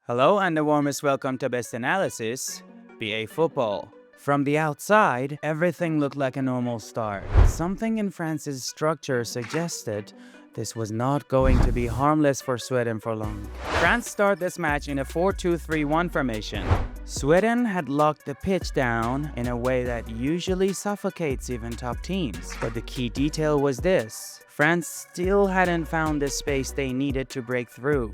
Hello and the warmest welcome to Best Analysis, BA Football. From the outside, everything looked like a normal start. Something in France's structure suggested this was not going to be harmless for Sweden for long. France started this match in a 4-2-3-1 formation. Sweden had locked the pitch down in a way that usually suffocates even top teams. But the key detail was this: France still hadn't found the space they needed to break through.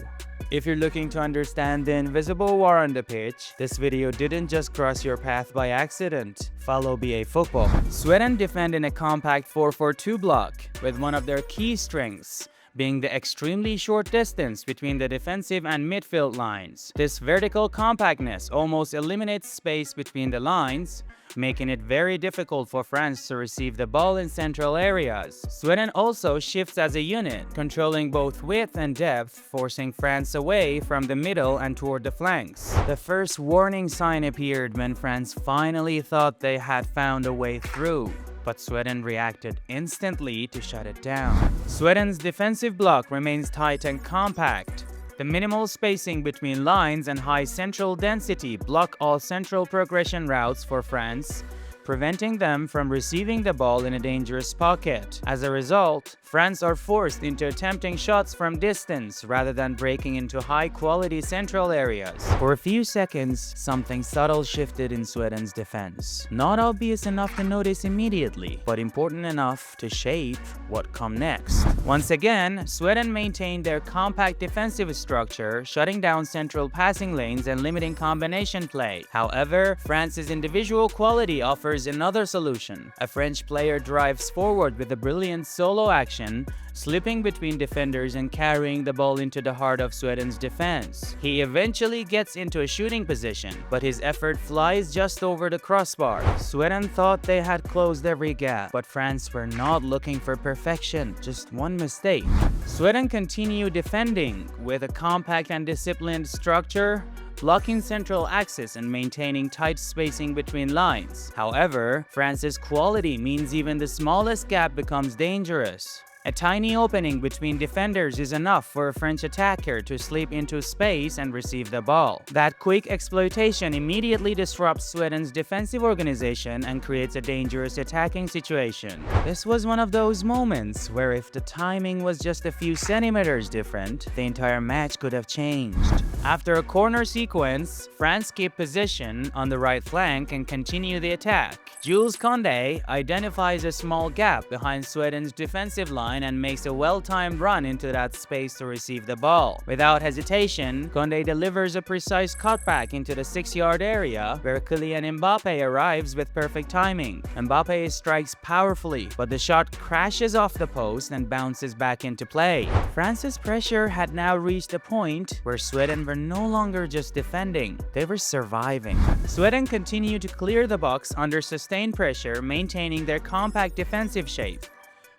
If you're looking to understand the invisible war on the pitch, this video didn't just cross your path by accident. Follow BA Football. Sweden defend in a compact 4-4-2 block, with one of their key strengths being the extremely short distance between the defensive and midfield lines. This vertical compactness almost eliminates space between the lines, making it very difficult for France to receive the ball in central areas. Sweden also shifts as a unit, controlling both width and depth, forcing France away from the middle and toward the flanks. The first warning sign appeared when France finally thought they had found a way through, but Sweden reacted instantly to shut it down. Sweden's defensive block remains tight and compact. The minimal spacing between lines and high central density block all central progression routes for France, preventing them from receiving the ball in a dangerous pocket. As a result, France are forced into attempting shots from distance rather than breaking into high-quality central areas. For a few seconds, something subtle shifted in Sweden's defense. Not obvious enough to notice immediately, but important enough to shape what come next. Once again, Sweden maintained their compact defensive structure, shutting down central passing lanes and limiting combination play. However, France's individual quality offers another solution. A French player drives forward with a brilliant solo action, slipping between defenders and carrying the ball into the heart of Sweden's defense. He eventually gets into a shooting position, but his effort flies just over the crossbar. Sweden thought they had closed every gap, but France were not looking for perfection, just one mistake. Sweden continued defending with a compact and disciplined structure, blocking central axis and maintaining tight spacing between lines. However, France's quality means even the smallest gap becomes dangerous. A tiny opening between defenders is enough for a French attacker to slip into space and receive the ball. That quick exploitation immediately disrupts Sweden's defensive organization and creates a dangerous attacking situation. This was one of those moments where if the timing was just a few centimeters different, the entire match could have changed. After a corner sequence, France keep position on the right flank and continue the attack. Jules Koundé identifies a small gap behind Sweden's defensive line and makes a well-timed run into that space to receive the ball. Without hesitation, Koundé delivers a precise cutback into the 6-yard area where Kylian Mbappé arrives with perfect timing. Mbappé strikes powerfully, but the shot crashes off the post and bounces back into play. France's pressure had now reached a point where Sweden were no longer just defending, they were surviving. Sweden continued to clear the box under sustained pressure, maintaining their compact defensive shape.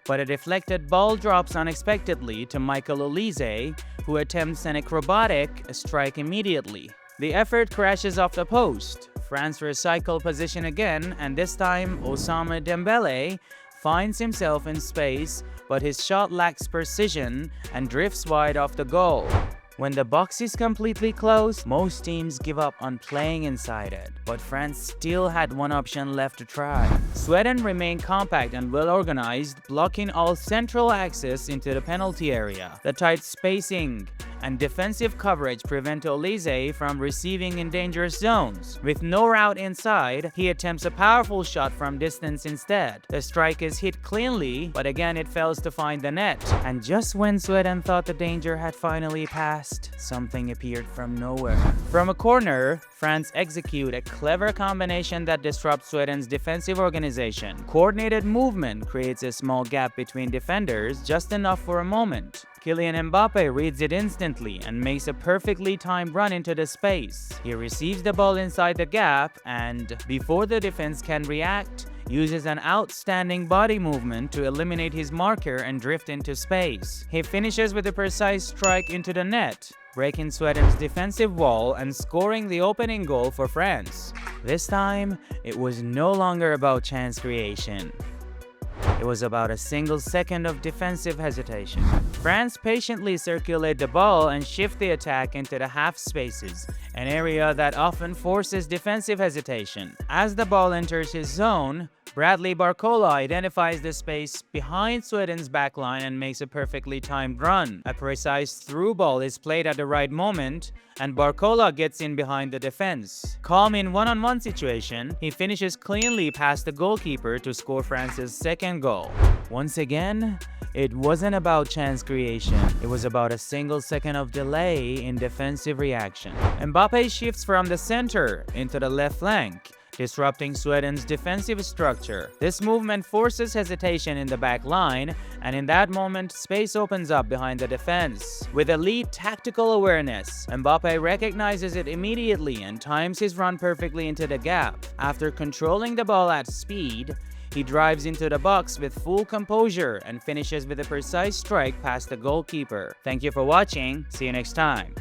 But a deflected ball drops unexpectedly to Michael Olise, who attempts an acrobatic strike immediately. The effort crashes off the post. France recycle position again, and this time Ousmane Dembélé finds himself in space, but his shot lacks precision and drifts wide off the goal. When the box is completely closed, most teams give up on playing inside it, but France still had one option left to try. Sweden remained compact and well organized, blocking all central access into the penalty area. The tight spacing and defensive coverage prevent Olise from receiving in dangerous zones. With no route inside, he attempts a powerful shot from distance instead. The strike is hit cleanly, but again it fails to find the net. And just when Sweden thought the danger had finally passed, something appeared from nowhere. From a corner, France execute a clever combination that disrupts Sweden's defensive organization. Coordinated movement creates a small gap between defenders, just enough for a moment. Kylian Mbappé reads it instantly and makes a perfectly timed run into the space. He receives the ball inside the gap and, before the defense can react, uses an outstanding body movement to eliminate his marker and drift into space. He finishes with a precise strike into the net, breaking Sweden's defensive wall and scoring the opening goal for France. This time, it was no longer about chance creation. It It was about a single second of defensive hesitation. France patiently circulate the ball and shift the attack into the half spaces, an area that often forces defensive hesitation. As the ball enters his zone, Bradley Barcola identifies the space behind Sweden's backline and makes a perfectly timed run. A precise through ball is played at the right moment, and Barcola gets in behind the defense. Calm in one-on-one situation, he finishes cleanly past the goalkeeper to score France's second goal. Once again, it wasn't about chance creation, it was about a single second of delay in defensive reaction. Mbappe shifts from the center into the left flank, disrupting Sweden's defensive structure. This movement forces hesitation in the back line, and in that moment, space opens up behind the defense. With elite tactical awareness, Mbappe recognizes it immediately and times his run perfectly into the gap. After controlling the ball at speed, he drives into the box with full composure and finishes with a precise strike past the goalkeeper. Thank you for watching. See you next time.